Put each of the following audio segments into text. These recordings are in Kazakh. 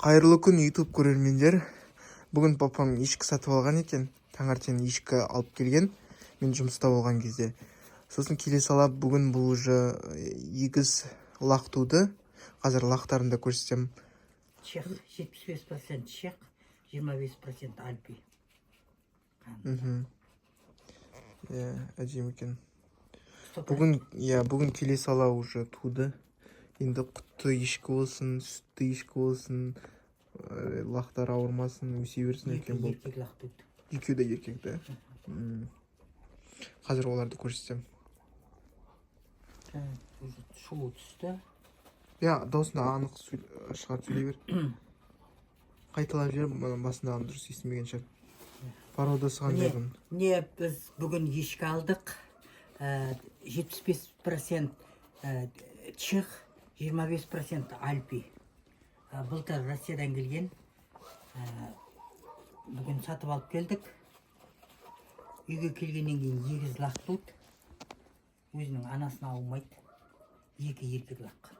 Қайырлы күн YouTube көрермендер. Бүгін папам ешкі сатып алған екен. Таңертең ешкі алып келген. Мен жұмыста болған кезде. Сосын келе сала бүгін бұл уже егіз лақ туды. Қазір лақтарын да көрсетем. Чех 75% чех, 25% альпи. Әдемі екен. Бүгін келе сала уже туды. Енді құтты ешкі болсын, сүтті ешкі болсын, лақтар ауырмасын, өсе берсін екен бұл. Еркек лақ туды. Екеуі де еркек, да? Қазір оларды көрсетем. Шулы түсті. Даусына анық шығарып сөйлей бер. Қайталап жер, басындағын дұрыс естімеген шығар. Породасы қандай бұның? Міне біз бүгін ешкі алдық. 75% чех, 25% альпи. Былтыр Россиядан келген. Бүгін сатып алып келдік. Үйге келгеннен кейін егіз лақ туды. Өзінің анасына алмайды. Екі еркек лақ.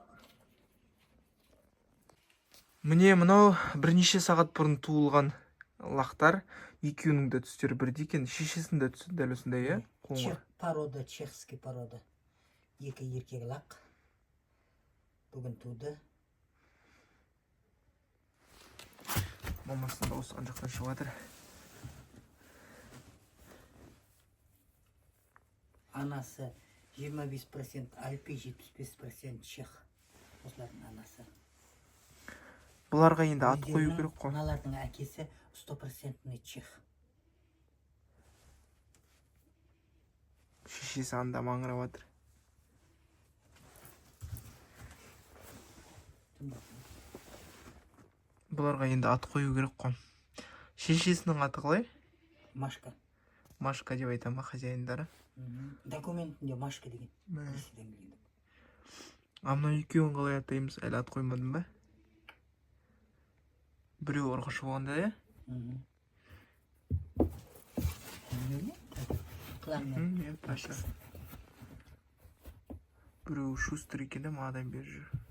Міне мынау бірнеше сағат бұрын туылған лақтар. Екеуінің де түстері бірдей екен. Шешесінің де түсі дәл осындай, Чех порода, чехский порода. Екі еркек лақ. Бүгін туды. Мамасының дауысы жақтан шығып жатыр. Анасы 25% альпи, 75% чех. Осылардың анасы. Бұларға енді ат қою керек қой. Мыналардың әкесі 100% чех. Шешесі анда маңырап жатыр. Бұларға енді ат қою керек қой. Шешесінің аты қалай? Машка. Машка деп айтама хозяиндары. Документінде Машка деген. Мынау екеуін қалай атаймыз? Әлі ат қоймадым ба? Біреу ұрғышы болғанда, біреу шустер екен де мадан бері жүр.